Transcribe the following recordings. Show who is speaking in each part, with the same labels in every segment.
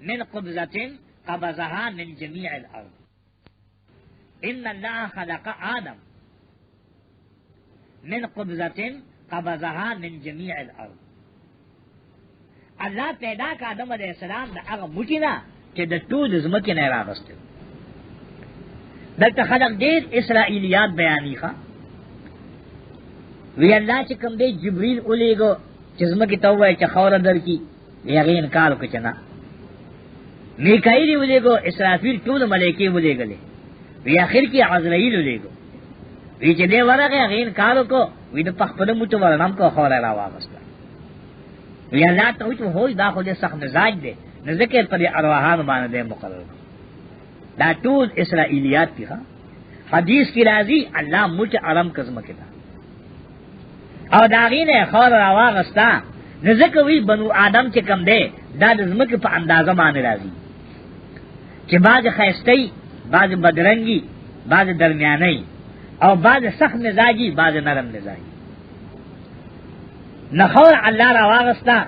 Speaker 1: من قبضة قبضها من جميع الأرض. إن الله خلق آدم من قبضة قبضها من جميع الأرض. اللہ پیدا کا آدم علیہ السلام دا اغا مٹینا کہ دا طول زمکی نیرا غستے. دلتا خلق دیر اسرائیلیات بیانی خوا وی اللہ چکم دے جبریل اولے گو چزمکی تووائے چا خور در کی یغی انکار کچنا. میکائیلی اولے گو اسرافیل طول ملیکی اولے گلے وی آخر کی عزرائیل اولے گو وی چا دے ورغ یغی انکارو کو وی دا پخپل متو ورنم کو خور راوا غستا. وی اللہ توچو ہوئی دا خود سخت مزاج دے نذکر پر ارواحان مانا دے مقرر دا طول اسرائیلیات کی خواہ. حدیث کی رازی اللہ ملچ عرم کزم کتا او داغین خور روا غستا نذکر وی بنو آدم چے کم دے دا دزمک پا اندازہ مان رازی چے بعض خیستی بعض بدرنگی بعض درمیانی او بعض سخت مزاجی بعض نرم مزاجی. نخور اللہ را واغستا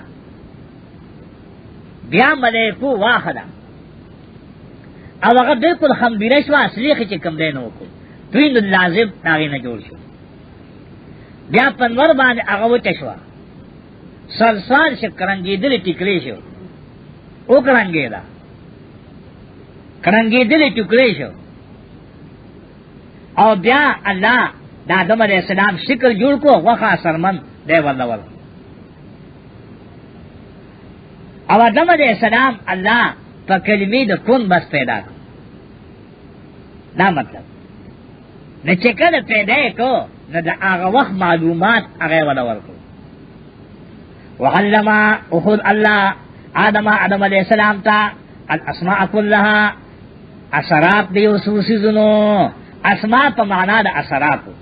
Speaker 1: بیا ملیکو واخدا او اگر بالکل خمبیرشوا سلیخی چکم دینو کو توین اللازم ناغی نجور شو. بیا پنور باندې اغو تشوا سلسال شکرنگی دل ٹکلی شو او کرنگی دا کرنگی دل ٹکلی شو او بیا اللہ دا آدم علیہ السلام شکل جوڑ کو وخا سرمن دے واللہ واللہ. او آدم علیہ السلام اللہ پا کلمی دا کن بس پیدا کو دا مطلب نہ چکل پیدا کو نہ دا آغا وقت معلومات آغا واللہ واللہ. وعلما اخذ اللہ آدم علیہ السلام تا الاسماء کلها اثرات دیو سوسی زنو اسماء پا معنی دا اثراتو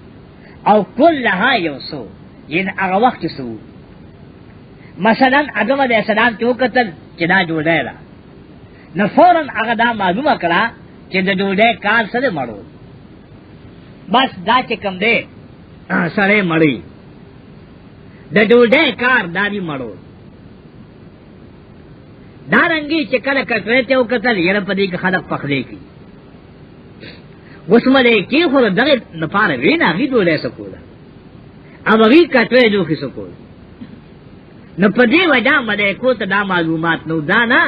Speaker 1: او کلها یوسو ین اغا وقت سو. مثلا آدم علیہ السلام چو قتل چدا جوڑے را نہ فوراً اغا دا معلومہ کرا چدا جوڑے کار سر مرو بس دا چکم دے سرے مری دا جوڑے کار داری مرو دارنگی چکل کٹرے چو قتل یر پدی کی خلق پخلے کی اس ملے کی خور دغی نپار وینا غی جوڑے سکولا اب غی کٹرے جو کی سکولا نو پدی وجہ ملیکو تا دا معلومات نو دانا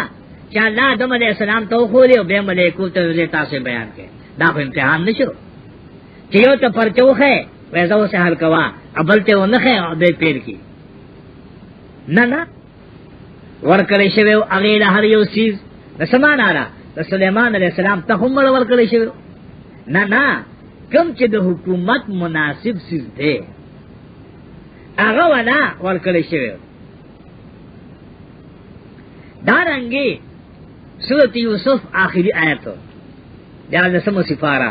Speaker 1: چا اللہ آدم علیہ السلام تو خولے و بے ملیکو تا وزیتا سے بیان کے دا کو امتحان نشو چیو تا پرچوخ ہے ویسا سے حل کوا ابلتے و نخے و بے پیر کی نا ورکل شویو اغیل ہر یو سیز نسمان آرہ سلیمان علیہ السلام تا خمر ورکل شویو نا کم چی دا حکومت مناسب سیز دے اغا ونا ورکل شویو. دارنگی سورت یوسف آخری آیت جہاں دسم سفارہ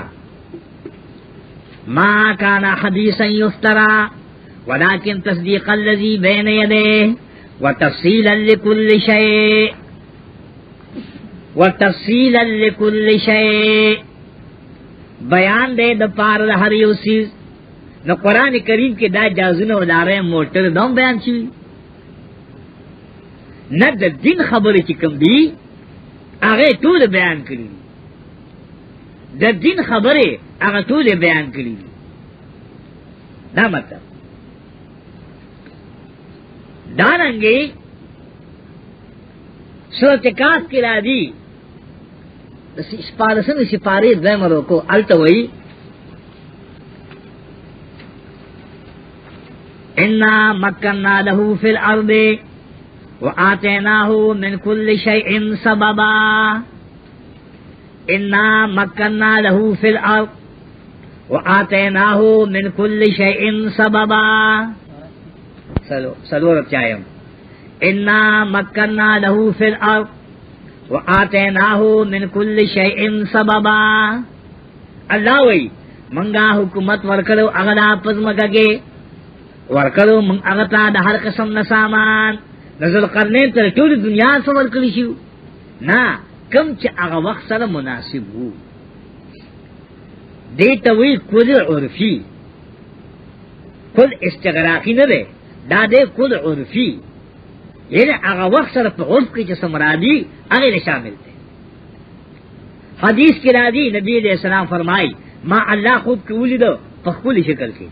Speaker 1: ما کانا حدیثا یفترا ولكن تصدیق الذی بین یدیہ وتفصیلا لکل شیء بیان دے دا پار ہر یو چیز. نو قرآن کریم کے دا جازن و دارے موٹر دوم بیان چوی نہ دا دین خبر چکم دی آگے طول بیان کری دا دین خبر آگے طول بیان کری دا مطلب. دارنگے سورت کاف کی رادی سپارسن سپاری زمرو کو التوئی انا مکننا له فی الارض وآتیناہ من کل شیء سببا. انا مکننا له فی الارض وآتیناہ من کل شیء سببا. سلورت چاہیم انا مکننا له فی الارض وآتیناہ من کل شیء سببا. اللہ وی منگا حکومت ورکلو اغلا پزمکا کے ورکلو من اغتا دا ہر قسم نسامان نزل قرنین تر طول دنیا سے ورکلی شو نا کم چا اغا وقت سر مناسب ہو دیتا وی کل عرفی کل استغراقی نہ دے دا دے کل عرفی یعنی هغه وخت سره په عرف کې چې سمرادي هغه شامل دي. حدیث کې راځي نبی علیہ السلام فرمایي ما الله خود کې ولید په خپل شکل کې.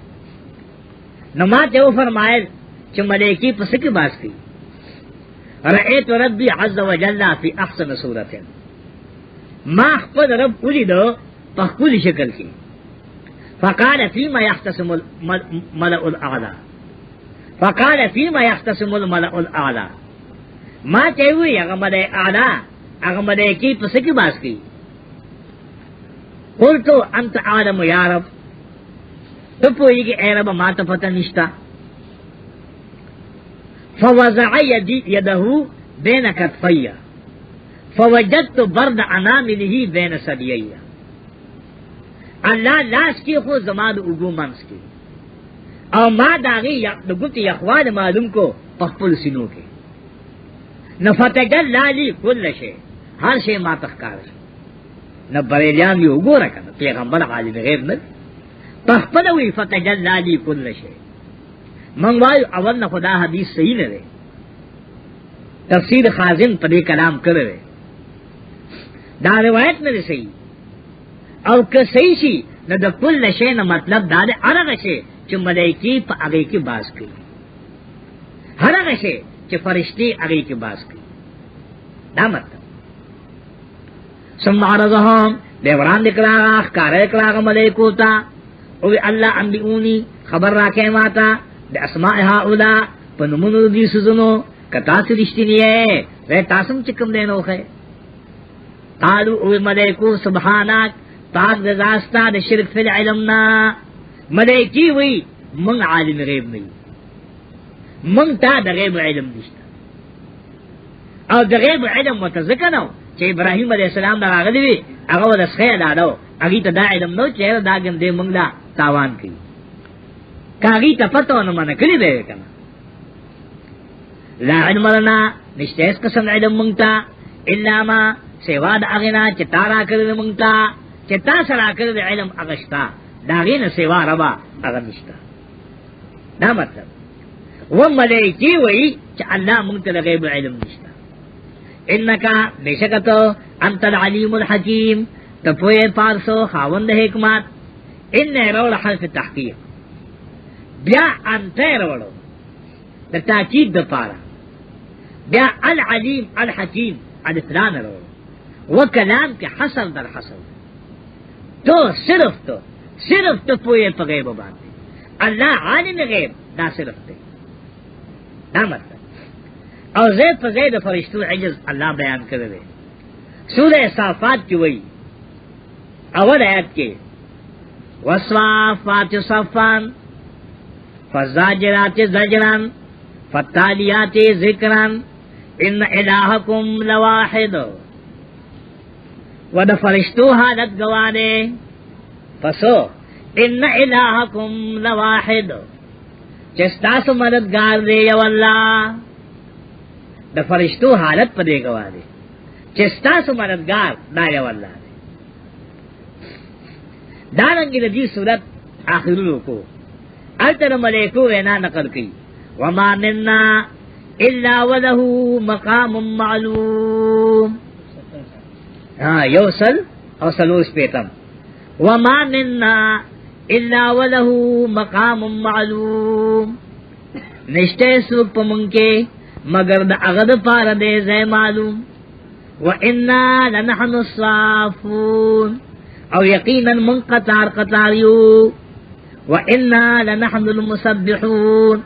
Speaker 1: نو ما ته و فرمایل چې ملائکی په څه کې باس کی رأيت ربي عز وجل في احسن صورت. ما خپل رب ولید په خپل شکل کې. فقال فيما يختصم الملأ الاعلى فقال فيما يختصم الملأ الاعلى. ما ته وی هغه ملأ اعلى هغه ملائکی په څه کې باس کی. قلت انت عالم یا رب تو پوئیگی اے رب ما تا پتہ نشتا. فوضع یدہو بین کتفیہ فوجدت برد اناملہ بین صدییہ. اللہ لاس کی خود زمان اگو منس کی اور ما داغی گفت یخوان معلوم کو پخپل سنو کے نفتجل لالی کل شے ہر شے ما تخکار شے. نہ بریلیان بھی اگو رکھا پیغمبر عالم غیب نہ پخپل وی فتجلا لی کل شے. منگوائے اول نہ خدا حدیث صحیح نہ رہے تفسیر خازن پدے کلام کر رہے دا روایت نہ صحیح اور کہ صحیح سی نہ دا کل شے نہ مطلب دا دے ارغ شے چ ملائکی پا اگے کی باز کی ہر اگے شے چ فرشتے اگے کی باز کی دا مطلب. ثم عرضهم دیوران دکراغا اخکار دکراغا ملیکو تا اوی اللہ انبیونی خبر راکے ماتا دی اسماء ہاولا پنمونو دی سزنو کتاس رشتینی ہے وی تاسم چکم دینو خے. قالو اوی ملیکو سبحانک پاک دزاستا دی شرک فی العلمنا. ملیکی وی من عالم غیب نہیں من تا دی غیب علم نشتا او دی غیب علم متذکرنو چې ابراهیم علیہ السلام دا راغلی وی هغه ول اسخه دادو هغه ته دا علم نو چې دا ګم دې مونږ لا تاوان کړي کاغي ته پتو نه من کړی دی کنه. لا علم لنا نشته اس قسم علم مونږ ته الا ما سوا د اغنا چې تارا کړی مونږ ته چې تا سره کړی علم اغشتا دا غینه سوا ربا اغه نشتا. دا مطلب و ملائکی وی چې الله مونږ ته غیب علم نشتا. انکا بیشکتو انت العلیم الحکیم تپوئے پارسو خاوند حکمت. ان روڑ حرف تحقیق بیا انت روڑو در تاکید دا پارا بیا العلیم الحکیم الاسلام روڑو وہ کلام کے حصر در حصر تو صرف تو پوئے پا غیب باندے اللہ عالم غیب دا صرف تے دا مطلب. اور زید پر زید فرشتو عجز اللہ بیان کرے. سورہ صافات کی وئی اول آیت کے والصافات صفان فالزاجرات زجرا فالتالیات ذکرا ان الہکم لواحد. ود فرشتو حالت گوانے پسو ان الہکم لواحد چستاس مددگار دے یو اللہ. دا فرشتو حالت پا دے گوا دے چستاسو مددگار دا یو اللہ دے. دارنگی دی صورت آخرونو کو التر ملیکو وینا نقل کی وما مننا الا وله مقام معلوم. یوصل او سلوس پیتم وما منا الا وله مقام معلوم. نشتے سوک پا منکے مگر دا اغد پار دے زی معلوم. وَإِنَّا لَنَحْنُ الصَّافُونَ او یقینا من قطاریو. وَإِنَّا لَنَحْنُ الْمُسَبِّحُونَ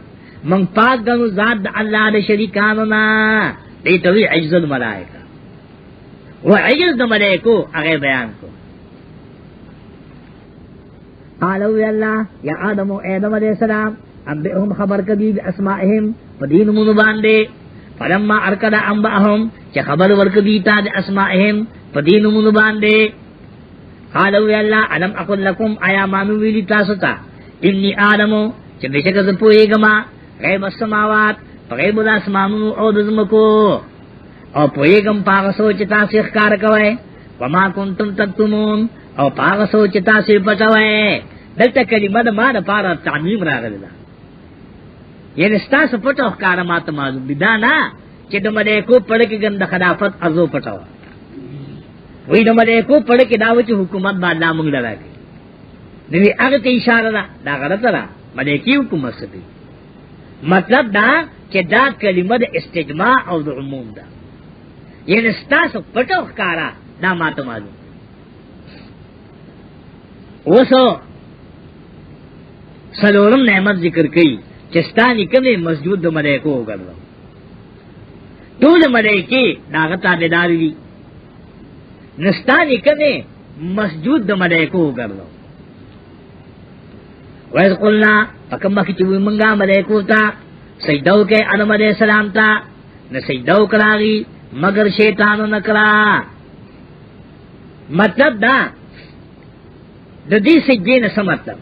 Speaker 1: من پاک گنو ذات دا اللہ دا شریکانونا دیتوی عجز الملائکہ و عجز دا ملائکو اغیر بیان کو. قالو یا اللہ یا آدم و ایدم علیہ السلام انبئهم خبر کبھی باسمائهم فدین منو باندے. فلما ارکد انبئهم چه خبر ورکبی تا دے اسمائهم فدین منو باندے. قالو یا اللہ علم اقل لکم آیا مانو ویلی تاستا انی آدمو چه بشک زپوئے گما غیب السماوات غیب الاسمانو او دزمکو او پوئے گم پاغسو چتا سے اخکار کوئے وما کنتم تکتمون او پاغسو چتا سے پچوئے. دلتا کلمہ دا ما دا پارا تعمیم راغلدہ یعنی ستا سپٹو اخکار ماتا معلوم بدانا چې د ملائکو پړ کې ګند خلافت ارزو پټاو وی د ملائکو پړ کې داو چې حکومت باندې موږ لراږي دوی هغه ته اشاره ده دا غلط ده ملائکی حکومت ستې مطلب دا چې دا کلمه د استجماع او د عموم ده یعنی ستاسو پټو ښکارا دا ماته معلوم وسو سلورم نعمت ذکر کئی چستانی کمی مسجود دو ملیکو ہو گرلو طول ملیکی داغتا دیداری دی نستانی کمی مسجود دو ملیکو ہو گرلو ویز قلنا پکم مکی چوی منگا ملیکو تا سجدو کے آدم علیہ السلام تا نہ سجدو کراغی مگر شیطانو نکرا مطلب دا د دې سجدې نه څه مطلب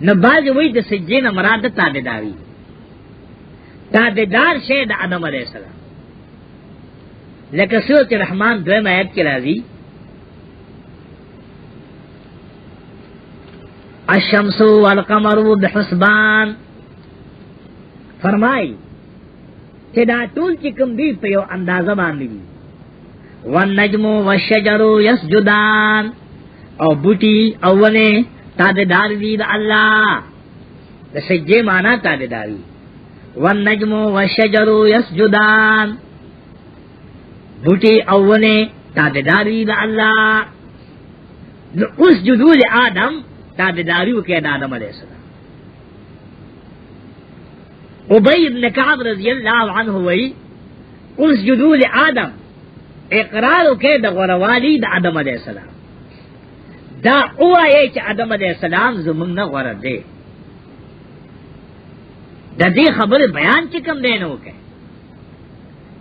Speaker 1: نه باز وای د سجدې نه مراد تابعداري تابعدار شه د آدم علیہ السلام لکه سورۃ الرحمن 2 آیت کې راځي الشمس والقمر بحسبان فرمای چې دا ټول چې کوم دی په یو اندازه باندې دي والنجم والشجر يسجدان او بوٹی اونے تابدار دی دا اللہ دا سجدے مانا تابداری والنجم والشجر یسجدان بوٹی اونے تابداری دا اللہ نو اس جدول آدم تابداری وکید آدم علیہ السلام ابی ابن کعب رضی اللہ عنہ وی اس جدول آدم اقرار وکید غروالی دا آدم علیہ السلام دا اوائے چې آدم علیہ السلام زمونږ نه غوړه دی د دې خبر بیان چې کوم دی نو کې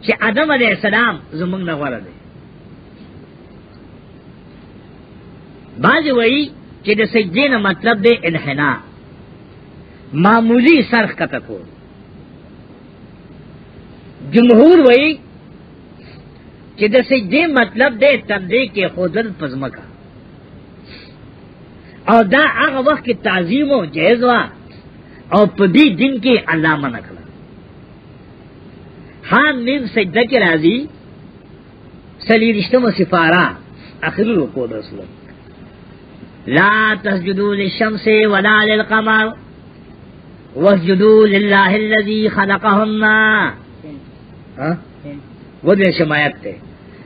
Speaker 1: چې آدم علیہ السلام زمونږ نه غوړه دی باز وایي چې د سجدې نه مطلب دی انحناء معمولی سرخ کته کول جمهور وایي چې د سجدې مطلب دی تندې کې خودل پزمکا او دا هغه وخت کې تعظیم او جایز وا او په دې دین کې الله منع کړه حام میم سجده کې راځي سلی رښتمه سفارا اخر رکوع د رسول لا تسجدوا للشمس ولا للقمر واسجدوا لله الذي خلقهن ودې شمایت ته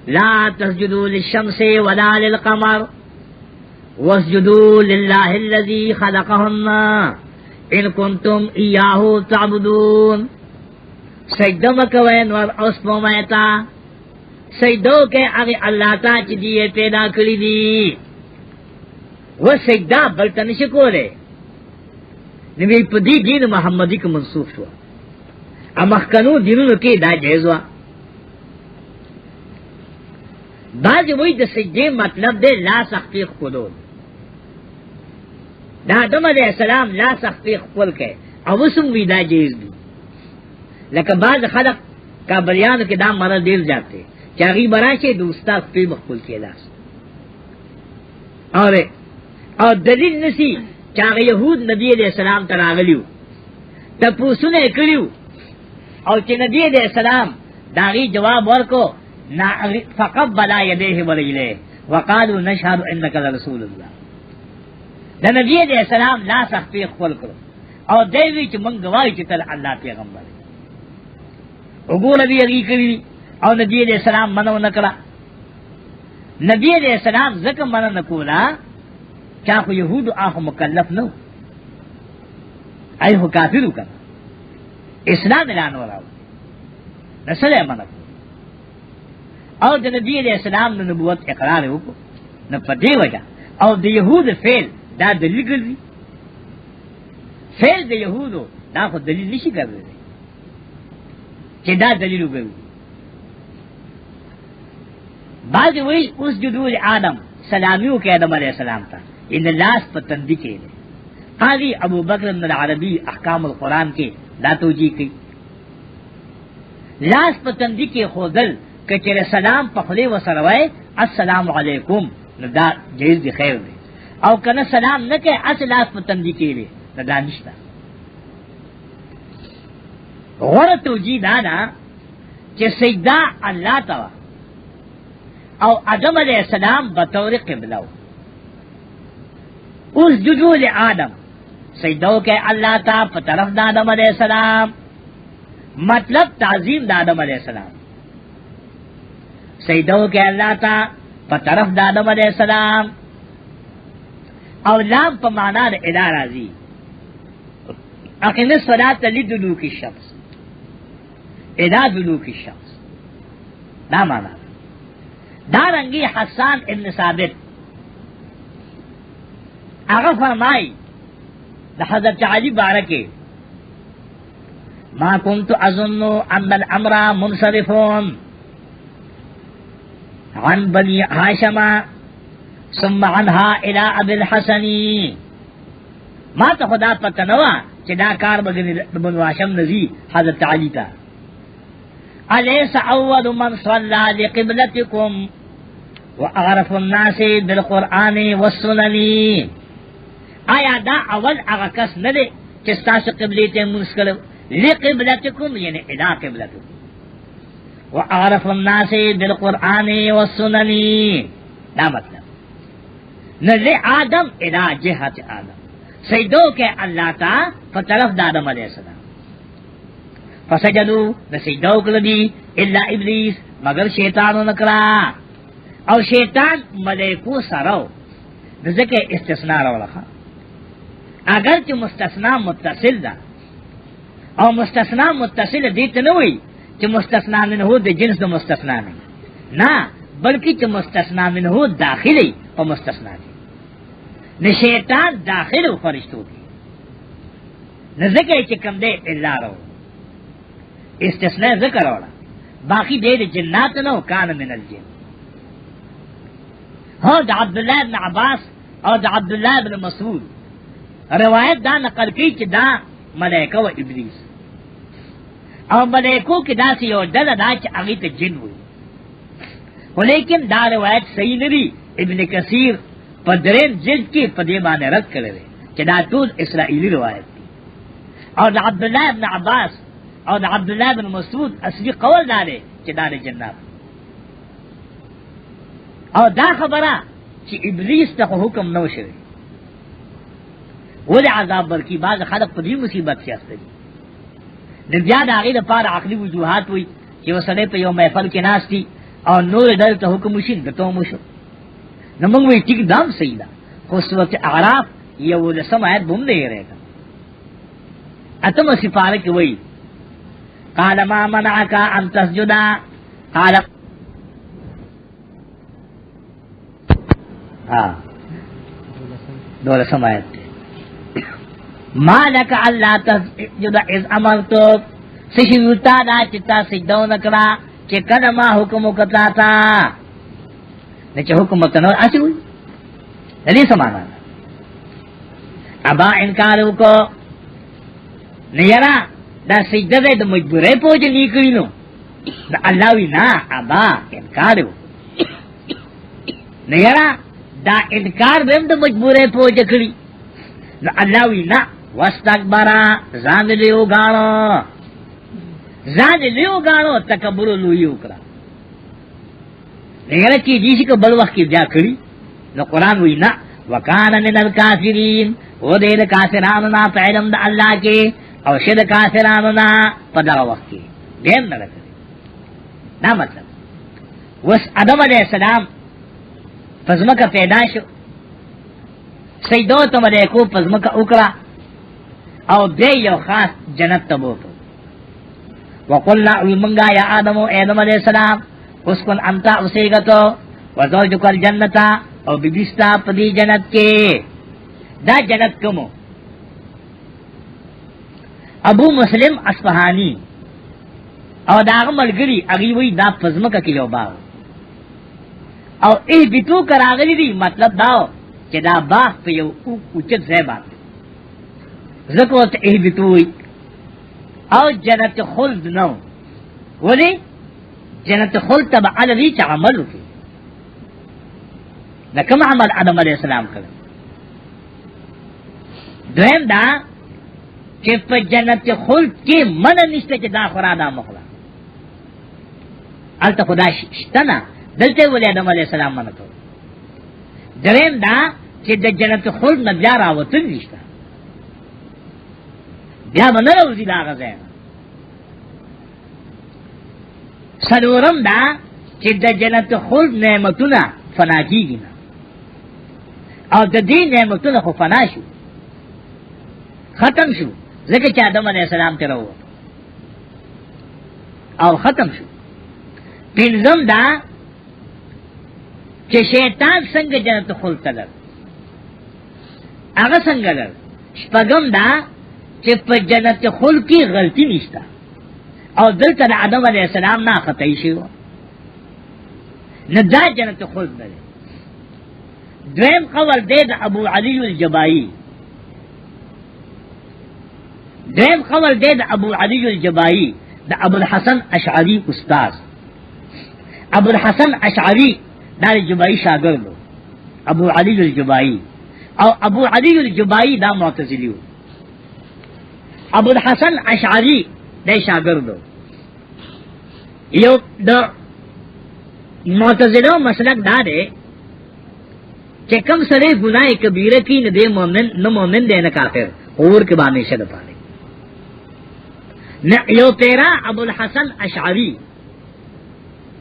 Speaker 1: لا تسجدوا للشمس ولا للقمر واسجدوا لله الذي خلقهن ان كنتم اياه تعبدون سجدہ مکوئے نور اسمو میتا سجدو کے اگے اللہ تا چی دیئے پیدا کری دی وہ سجدہ بلتن شکولے نبی پدی دین محمدی کو منصوف شوا امخکنو دینوں کے دا جیزوا بعض وہی دا سجدے مطلب دے لا سختی خودول دا آدم علیہ السلام لا سختی خپل کے اوسم وی دا جیز دی لیکن بعض خلق کا بریان کے دام مرا دیر جاتے چاگی براشے دوستا پی مخبول کے لاس اور دلیل نسی چاگی یہود نبی علیہ السلام تراغلیو تپوسنے کریو اور چی نبی علیہ السلام داغی جواب ورکو فقبلا یدیہ ورجلے وقالوا نشہد انکا رسول اللہ دا نبی علیہ السلام لا سختی خپل کرو اور دیوی چی من گواہی چی تل اللہ پیغمبر اگو نبی علی کری اور نبی علیہ السلام منو نکلا نبی علیہ السلام زکر منو نکولا چاکو یہود آخو مکلف نو ایہو کافرو کنا اسلام الانو راو نسل منو اور دا نبی علیہ السلام نے نبوت اقرار ہوکو نہ پدے وجہ اور دا یہود فیل دا دلیل کر دی فیل دا یہودو دا خود دلیل نشی کر دی کہ دا دلیلو کرو بعض وی اس جدول آدم سلامیو کے آدم علیہ السلام تا ان لاس پتندی کے لئے قاضی ابو بکر بن العربی احکام القرآن کے دا توجیہ کی لاس پتندی کے خودل کچر سلام پخلے و سروائے السلام علیکم دا جیز دی خیر دے او کنا سلام نہ کہ اس لاس پتندی کے لئے دا نشتا غور توجی دانا چه سجدہ اللہ توا او آدم علیہ السلام بطور قبلو اس جدول آدم سجدو کے اللہ تا پطرف دا آدم علیہ السلام، مطلب تعظیم دا آدم علیہ السلام. سجدو کے اللہ تا پطرف دا آدم علیہ السلام، او لام پا مانا دا الہ رازی اقیم الصلاة لدلوک الشمس، الہ دلوک الشمس دا مانا. دارنگی حسان ابن ثابت اگر فرمائی دا حضرت علی بارکے ما کنت اظن ان الامر منصرفون عن بنی ہاشم ثم عنها الى ابي الحسن، ما تو خدا پتہ نوا کہ دا کار بنو ہاشم نزی حضرت علی تا. الیس اول من صلى لقبلتكم واعرف الناس بالقرآن والسنن، آیا دا اول اغا کس نہ دے چستا سے قبلیتے منسکل لقبلتکم یعنی ادا قبلتکم واعرف الناس بالقرآن والسنن، دا مطلب نہ لے آدم ادا جہت آدم سیدو کے اللہ تا فطرف دا آدم علیہ السلام. فسجدو دا سیدو کلدی الا ابلیس مگر شیطانو نکرا، اور شیطان ملیکو سرو ذکر استثناء رو رکھا. اگر چ مستثناء متصل دا اور مستثناء متصل دیت نوئی چ مستثناء منہو دے جنس دا مستثناء نہیں نا، بلکہ چ مستثناء منہو داخلی اور مستثناء دی نہ شیطان داخل و فرشتوں کی نہ ذکر چ کم دے اللہ رو استثناء ذکر روڑا، باقی دے جنات نو کان من الجن. ہاں دا عبداللہ بن عباس اور دا عبداللہ بن مسعود روایت دا نقل کی کہ دا ملائکہ و ابلیس اور ملائکوں کی دا سی اور دل دا چ اغیت جن ہوئی، لیکن دا روایت صحیح نہیں. ابن کثیر پدرین جلد کی پدیمان رد کرے کہ دا طول اسرائیلی روایت تھی. اور دا عبداللہ بن عباس اور دا عبداللہ بن مسعود اصلی قول دارے کہ دا جنات. اور دا خبرہ کہ ابلیس تک حکم نو شوی وہ عذاب برکی بعض خلق پدی مصیبت سے ہستے نبیاد آگئی دا پار عقلی وجوہات ہوئی کہ وہ سڑے پہ یو محفل کے ناس تھی اور نور در تا حکم مشید دتو مشو نمانگوئی ٹک دام سیدہ خصوص اعراف یہ وہ لسم آیت بم دے رہے گا. اتم سفارک وئی قال ما منعك ان تسجد قال ہاں دو لسم آیت ما لك الا تسجد اذ امرتك سجدتا دا چتا سجدو نکرا کہ کلمہ حکم کتا تھا نیچے حکم متنور ایسی ہوئی نہیں سمانا. ابا انکارو کو نیرا دا سجدہ دے دا مجبورے پوچھ نیکلی نو دا اللہ وی نا ابا انکارو نیرا دا انکار بیم دا مجبورے پوچھ کلی دا اللہ وی نا واستکبرا زان لیو گانو تکبرو لویو کرا. لیکن کی جیسی کو بل وقت کی جا کری نو قرآن وی نا وکان من الکافرین وہ دے دا کافرانونا فعلم دا اللہ کے اور شد کافرانونا پدا وقت کی دیم نہ رکھے. نا مطلب وس آدم علیہ السلام پزمکا پیدا شو سیدو تم علیہ کو پزمکا اکرا او دے یو خاص جنت تبوتو. وقلنا منگا یا آدمو ایدم علیہ السلام اسکن انتا اسیگتو وزوجک الجنتا او ببستا پدی جنت کے. دا جنت کمو ابو مسلم اصفہانی او داغ ملگری اگیوی دا پزمکا کی یو باو او اے بیتو کراغلی دی مطلب داو کہ دا باغ پہ یو اچت زیبات ذکوت اے بیتوی او جنت خلد نو ولی جنت خلد تبع علوی چا عملو کی لکم عمل آدم علیہ السلام کرو. دویم دا کہ پا جنت خلد کی من نشتے چی دا خورا دا مخلا علتا خدا شتنا دلتے ولی آدم علیہ السلام منتو درین دا چی دا جنت خلد نبیا راوتن نشتا بیا من روزی دا غزین سلورم دا چی دا جنت خلد نعمتنا فنا کی گینا اور دا دی نعمتنا خو فنا شو ختم شو ذکر چی آدم علیہ السلام تی رو اور ختم شو پنزم دا چی شیطان سنگ جنت خلد تلر اغا سنگ لر شپگم دا چی پا جنت خلد کی غلطی نشتا اور دلتا دا آدم علیہ السلام نا خطائی شو ندا جنت خلد نلے دویم قول دے دا ابو علی الجبائی دویم قول دے دا ابو علی الجبائی دا ابو الحسن اشعری استاذ ابو الحسن اشعری دا الجبائی شاگردو ابو علی الجبائی او ابو علی الجبائی دا معتزلیو ابو الحسن اشعری دا شاگردو یو دا معتزلو مسلک دا دے کہ کم سرے گناہ کبیرہ کی ندے مومن دے نہ کافر اور کے بانے شد پانے یو تیرا ابو الحسن اشعری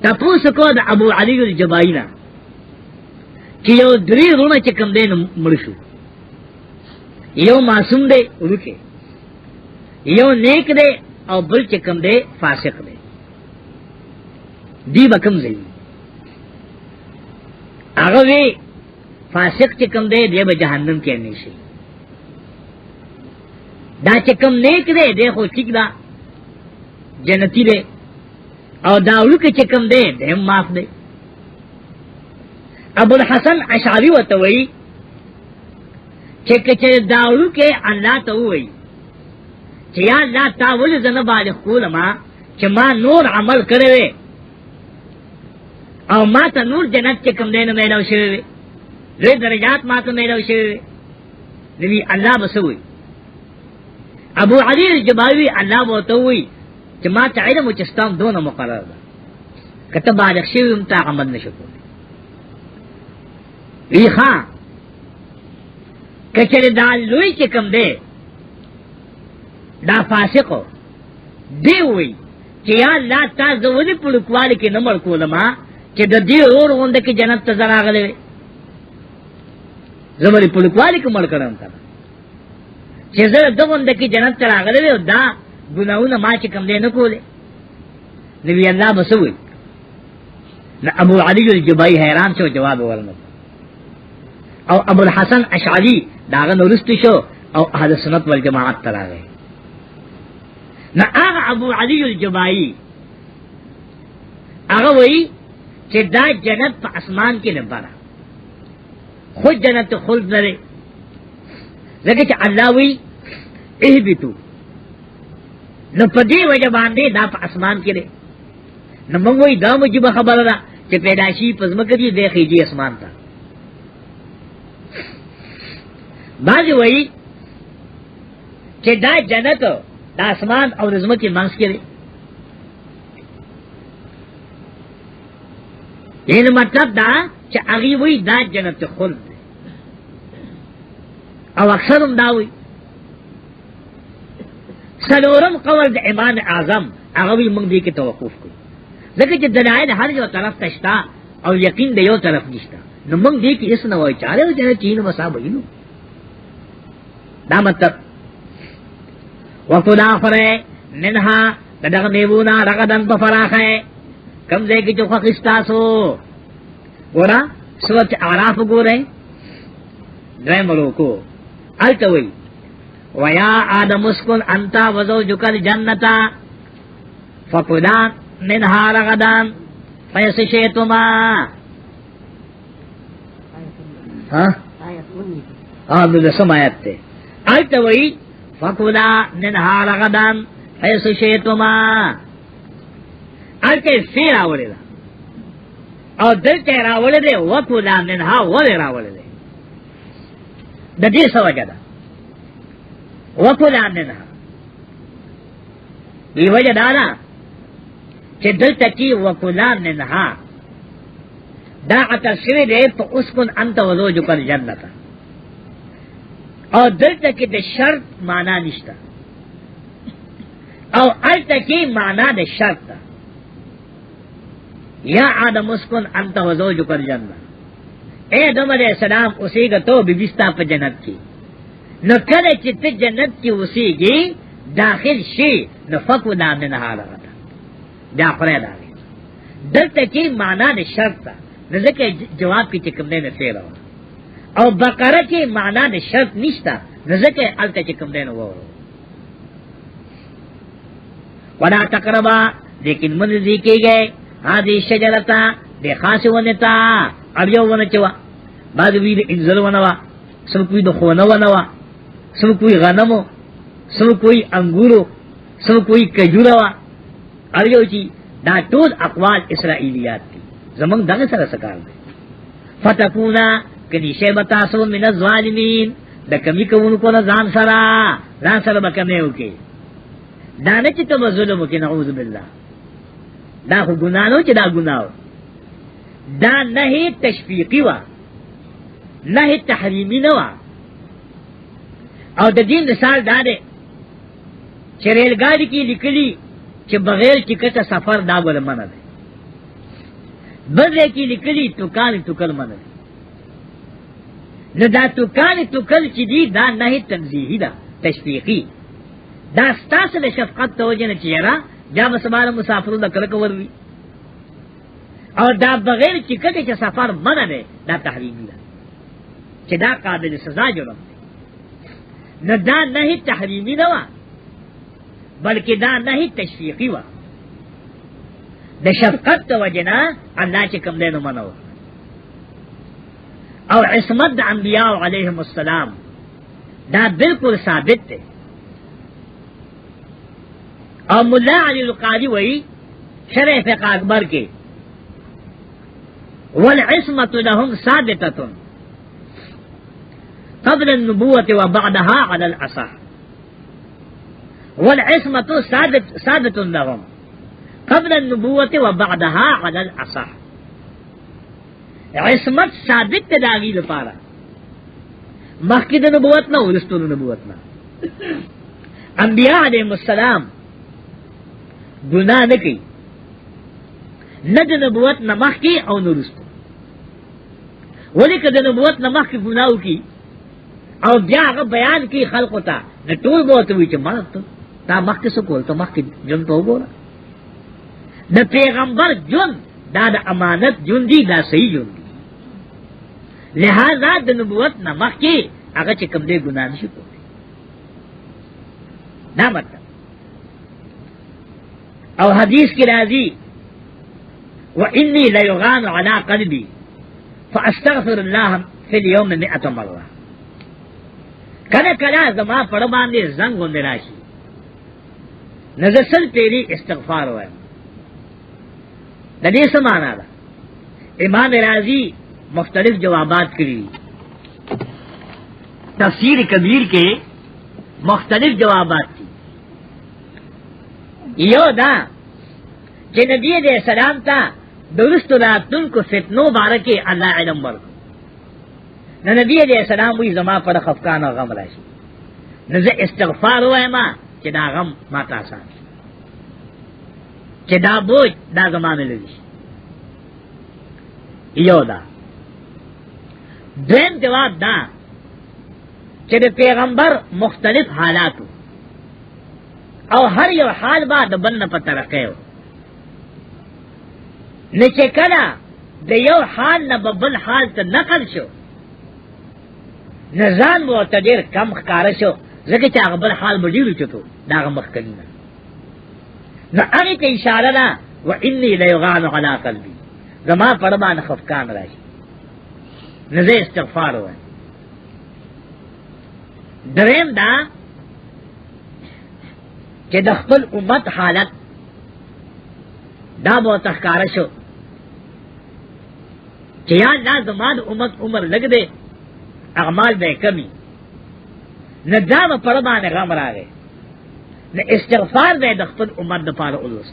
Speaker 1: تپوس کو دا ابو علی الجبائی نا کہ یو دری رونا چکم دے مرشو یو معصوم دے رکے یو نیک دے او بل چکم دے فاسق دے دی بکم زی اغوی فاسق چکم دے دے با جہنم کے نیشی دا چکم نیک دے دے خو ٹھیک دا جنتی دے اور داولو کے چکم دے دے معاف دے ابو الحسن اشعری وتوئی چک چر داولو کے اللہ توئی چیا اللہ تاول زنب بالغ کولما چما نور عمل کرے او ما تا نور جنت چکم دے نو میلاو شوے لوی درجات ما تا میلاو شوے نبی اللہ بسوئی ابو علی الجباوی اللہ بوتوئی چی ما تا علم و چستام دون مقرر دا کتب بالغ شوی امتا عمل نشکو وی خان کچر دا لوی چکم دے دا فاسقو دی ہوئی کہ یا اللہ تا زولی پلکوالی کی نمر کولما کہ دا دی اور غنده کی جنت تزر آگلے زولی پلکوالی کی مر کرم کرم کہ زر دا غنده کی جنت تر آگلے دا گناہونا ما چکم دے نکولے نبی اللہ بسوئی نا ابو علی الجبائی حیران شو جواب ورنب او ابو الحسن اشعری داغا نرست شو او اہل سنت والجماعت تر آگئے نا آغا ابو علی الجبائی آغا وہی کہ دا جنت پا اسمان کی نبارا خود جنت خلد نرے لیکن کہ اللہ وی احبتو نو پدی وجہ باندے دا پا اسمان کی رے نو منگوئی دا مجھب خبر را کہ پیداشی پزمکری دے خیجی اسمان تا بعض وہی کہ دا جنت دا اسمان اور رزمت کی منس کے لئے یہ مطلب دا کہ اگی وہی دا جنت خلد او اکثر ہم دا ہوئی سلورم قول دا امام اعظم اگوی منگ دی کے توقف کو لیکن جو دلائل ہر جو طرف تشتا اور یقین دے یو طرف نشتا نو منگ دی کہ اس نوائی چارے ہو جنت چین مسا بھئینو دا مطلب وقل آخرے منہا تدغ میبونا رغدن بفراخے کم دے کی جو خستاسو گورا سورت اعراف گو رہے دوے مروکو التوئی ویا آدم اسکن انتا وزوجک الجنتا فقلا منہا رغدن فیس شیطما دسم آیت تے التوئی فقلا منہا رغدن فیس شیطما التے سی راولے دا اور دل تے راولے دے وقلا منہا ولے راولے دے دا دی سوجہ دا وقلا منہا وی وجہ دانا چه دلتا کی وکلان منها دا عطر شوی دے پا اسکن انت وزوجک الجنتا اور دلتا کی دا شرط مانا نشتا اور التا کی مانا دا شرط تا یا آدم اسکن انت وزوجک الجنتا اے آدم علیہ السلام اسی گا تو ببستا پا جنت کی نو کل چت جنت کی اسی گی داخل شی نو فکو دام نها لگتا دا خرید آگی دلتا کی مانا دا شرط تا نزدیک جواب کی چکم دے نفیر ہوا اور بقرہ کی معنی نے شرط نشتا نزدیک التا چکم دے نو ولا تقربا لیکن من ذکر گئے هذه شجرتا دے خاص ونتا اب یو ونچوا بعد وی انزل ونوا سم کوئی دو خونه ونوا سم کوئی غنمو سم کوئی انگورو سم کوئی کجوروا اب یو چی دا ټول اقوال اسرائیلیات دی زمان دغه سره سکار دی فتکونا کنی شیبتا سو من الظالمین دا کمی کونکو نا زان سره بکمیو کی دانا چی تم ظلمو کی نعوذ باللہ دا خو گناہو چی دا گناہو دا نہی تشفیقی وا نہی تحریمی نوا اور دا دین مثال دا دے چی ریل گاڑی کی لکلی چی بغیر ٹکٹ سفر دا بول منع دے بدلے کی لکلی تکان تکل من نہ دا تکان تکل چی دی دا نہیں تنزیحی دا تشفیقی دا ستاس دے شفقت توجہ نہ چیرا جب سبارا مسافروں دا کرک وروی اور دا بغیر ٹکٹ چا سفر من دے دا تحریمی دا چی دا قابل سزا جرم دے نہ دا نہیں تحریمی نوا بلکہ دا نہیں تشفیقی وا دا شفقت تو وجنا اللہ چکم دے نو منو اور عصمت دا انبیاء علیہم السلام دا بالکل ثابت تے اور ملا علی القاری وئی شرح فقہ اکبر کے والعصمت لهم ثابتۃ قبل النبوۃ وبعدها على الاصح والعصمت ثابت لهم قبل النبوت و بعدها على الاصح عصمت ثابت داغی لپارا مخکد نبوت نہ ورستون نبوت نہ انبیاء علیہ السلام گناہ نہ کی نہ نبوت نہ مخکی او نرستو ولی کہ نبوت نہ مخکی گناہ کی او بیا بیان کی خلق تا نہ ټول بہت ہوئی چ مرت تا مخکی سکول تو مخکی جن تو گورا دا پیغمبر جن دا دا امانت جن دی دا صحیح جن دی لہذا دا نبوت نمخ کی اگر چکم دے گناہ نشی کو دے نا مطلب اور حدیث کی راضی وَإِنِّي لَيُغَانُ عَلَىٰ قَلْبِي فَأَسْتَغْفِرُ اللَّهَ فِي الْيَوْمِ 100 مرہ کنا کنا زما پڑباندے زنگ ہوندے راشی نزسل تیری استغفار ہوئے دے سمانا دا امام راضی مختلف جوابات کری تفسیر کبیر کے مختلف جوابات تھی یو دا کہ نبی علیہ السلام تا درست راتن کو فتنو بارکے اللہ علم برکو نہ نبی علیہ السلام وی زما پر خفقان و غم راشی نہ استغفار ہوئے ما کہ دا غم ماتا سان کہ دا بوجھ دا زمان لگی یو دا دویم جواب دا کہ دا پیغمبر مختلف حالاتو او ہر یو حال با دا بلن پا ترقی ہو نچے کلا دا یو حال نا ببل حال تا نقل شو نزان معتدر کم خکار شو زکی چا اغبل حال بجیرو چتو دا غمخ کنینا نا اگی تا اشارہ نا وَإِنِّي لَيُغَانُ عَلَىٰ قَلْبِي زما پڑبان خفقان راشی نزے استغفار ہوئے دریم دا کہ دخل امت حالت دا بہت اخکارشو کہ یا اللہ زمان امت عمر لگ دے اعمال بے کمی نہ دا پڑبان غم را گئے نہ استغفار دے دخل امت دپار اولوس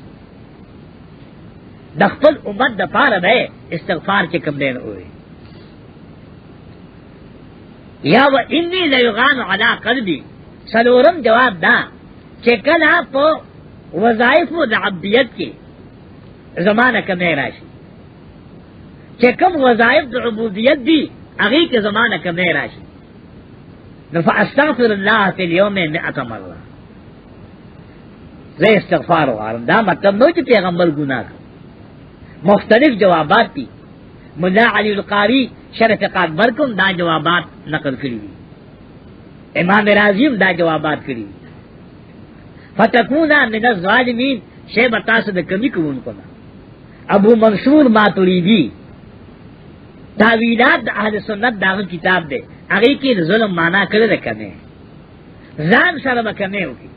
Speaker 1: دخل امت دپار دے استغفار کے کم دین ہوئے یا و انی لیغان علی قلبی سلورم جواب دا کہ کل آپ وظائف و عبدیت کی زمانہ کمی راشی کہ کم وظائف دا عبودیت دی اگی کے زمانہ کمی راشی فاستغفر اللہ فی اليوم 100 مرہ زی استغفار وغارم دا مطلب نو چی پیغمبر گناہ کر مختلف جوابات تھی ملا علی القاری شرف اکبر کم دا جوابات نقل کری امام راضیم دا جوابات کری فتکونا من الظالمین شیب تاسد کمی کون کنا ابو منصور ماتریدی تاویلات دا اہل سنت داغن کتاب دے اگئی کی ظلم مانا کرے کمے زان سرم کمے ہوگی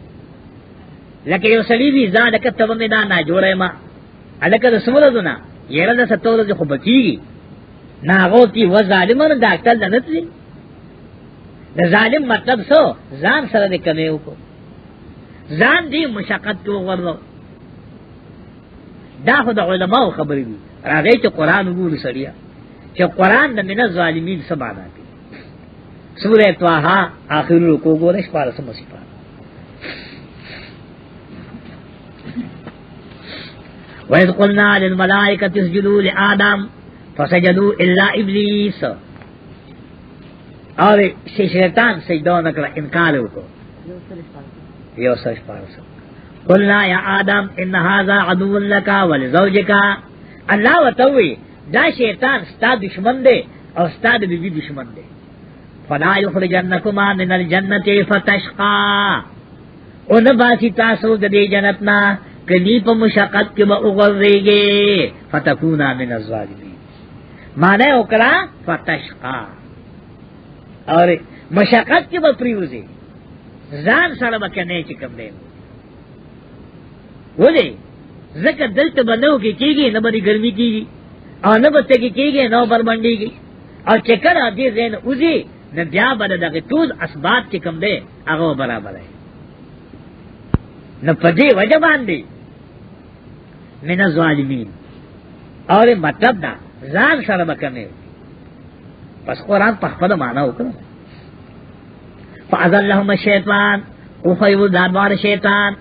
Speaker 1: لکہ یو سلیبی زان لکہ تبمی دا نا جوڑے ما لکہ دا سمردنا یہ رضا ستور دا خوبکی گی ناغوتی و ظالمان ڈاکٹر لنت لی دا ظالم مطلب سو زان سرد کمے ہوکو زان دی مشاقت کو غرلو دا خود علماء خبری دی راگئی چو قرآن گول سریا چو قرآن دا من الظالمین سبانا کی سورہ طٰہٰ آخر رکو گورش پارا سمسی پارا وَإِذْ قُلْنَا لِلْمَلَائِكَةِ اسْجُدُوا لِآدَمَ فَسَجَدُوا إِلَّا إِبْلِيسَ اور شیطان سجدہ نہ کرا انکار کو یہ سچ پارا قلنا یا آدم ان هذا عدو لك ولزوجك اللہ وتوی دا شیطان ستا دشمن دے اور ستا بیوی دشمن دے فلا یخرجنکما من الجنت فتشقا ان باسی تاسو دے جنتنا کلی پا مشاقت کے با اغرگے فتکونا من الظالمین مانے اکرا فتشقا اور مشاقت کے با پریوزے زان سارا بکنے چکم دے بولے ذکر دلت بنو کی گی نہ بڑی گرمی کی گی اور نہ بتے کی گی نہ برمنڈی گی اور چکر آدھی زین اوزی نہ بیا بڑا دے توز اسباب چکم دے اگو برابر ہے نہ پدی وجہ باندھی من الظالمین اور مطلب دا زان سر بکنے پس قرآن پخپد مانا ہوکر فَأَذَلَّهُمَ الشَّيْطَانُ اُخَيْوُ دَادْوَارِ شیطان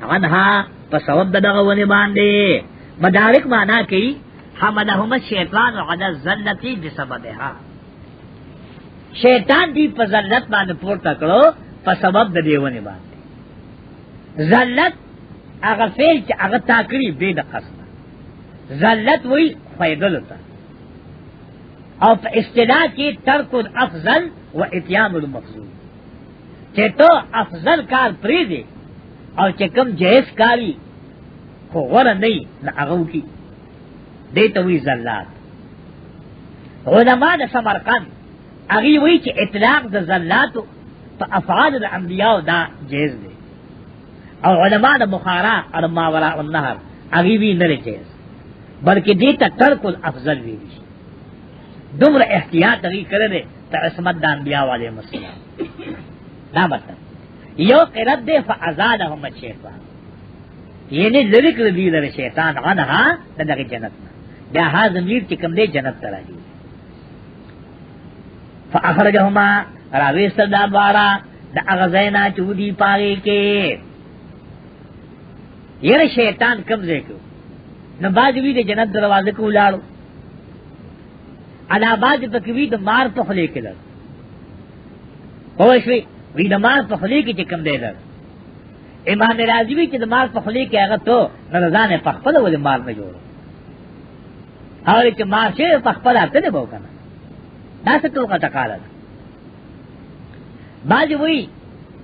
Speaker 1: عنہا پس سبب دغونی باندے مدارک مانا کی حملہم الشیطان علی الذلتی بسببها شیطان دی پس ذلت باندے پورتا کرو پس سبب دیونی باندے ذلت اگر فیل چا اگر تاکری بے دقصنا ذلت وہی فیدلتا اور اصطلاح کی ترک الافضل و اتیان المفضول کہ تو افضل کار پری دے اور چکم جیس کاری خو غور نہیں نہ اغو کی دیتا ہوئی ذلات علماء دا سمرقند اگی وہی چی اطلاق دا ذلاتو پا افعال دا انبیاء دا جیز دے اور علماء دا بخارا اور ماوراء النہر اگی بھی نر جیز بلکہ دیتا ترک الافضل بھی دمر احتیاط اگی کرے تا عصمت دا انبیاء والے مسئلہ نا مطلب یو قرد دے فازادہم الشیطان یعنی لرک ردی در شیطان عنہا لدغی جنتنا دہا ضمیر چکم دے جنت ترہ دی فاخرجہما راویستر دا بارا دا اغزینا چودی پاگے کے یہ شیطان کم دے کو نباجوی دے جنت دروازے کو لارو علاباج پکوی دا مار پخلے کے لر ہوشوی وی دماغ پخلی کی چکم دے در امام راضی کی دماغ پخلی کی اگر تو نرزان پخپل وہ مار میں جوڑو اور ایک مار سے پخپل آتے دے بہو کنا نا سکتو کا تقالا باج وی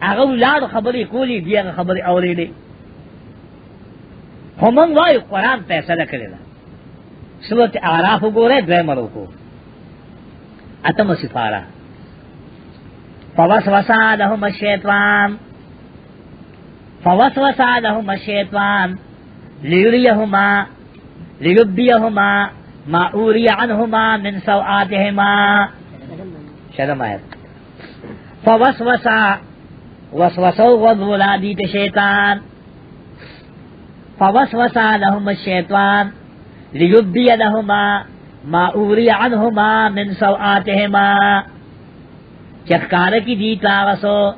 Speaker 1: اگر لار خبری کولی دی اگر خبری اولی دے ہمنگ وائی قرآن فیصلہ کرے دا صورت اعراف گو رہے دوے مرو کو اتم سفارہ فوسوس لهم الشيطان ليبديهما ما أوري عنهما من سوآتهما شرم آیت فوسوس وسوسو وذولا دیت شیطان فوسوسا لهم الشیطان لیبدی لهما ما اوری عنهما من سوآتهما چخکار کی دیتا غسو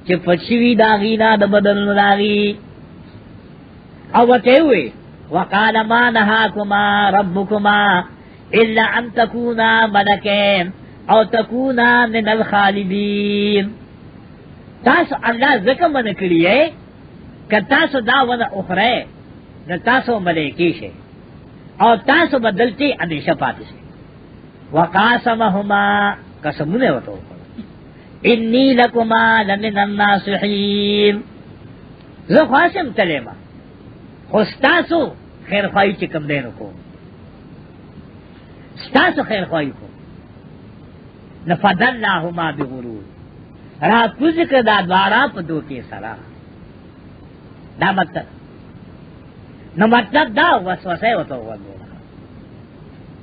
Speaker 1: چه پچوی داغینا دبدل داغی او وطیوی وقال ما نهاكما ربكما الا ان تكونا ملكين او تكونا من الخالدين تاسو اللہ ذکر من کریے کہ تاسو داون اخرے نہ تاسو ملائکی شے اور تاسو بدلتی ہمیشہ پاتے سے وقاسمہما قسمنے وتو انی لکما لمن الناصحین زو خاصم تلیما خستاسو خیر خواہی چکم دینو کو ستاسو خیر خواہی کو نفدلناہما بغرور را کذکر دا دوارا پا دو کے سرا دا مطلب نو مطلب دا وسوسے وطو ودونا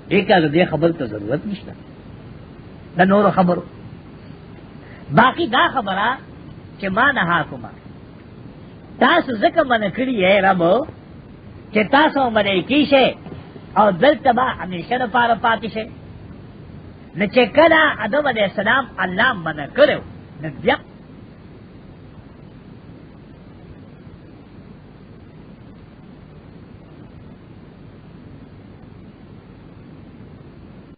Speaker 1: ایک اگر دے خبر تو ضرورت نشتا دا نور خبرو باقی دا خبرہ کہ ما نہاکما تاسو ذکر من کری ہے ربو کہ تاسو ملیکی شے اور دل تبا ہمیشہ نپار پاتی شے نہ چکلا آدم علیہ السلام اللہ من کرو نہ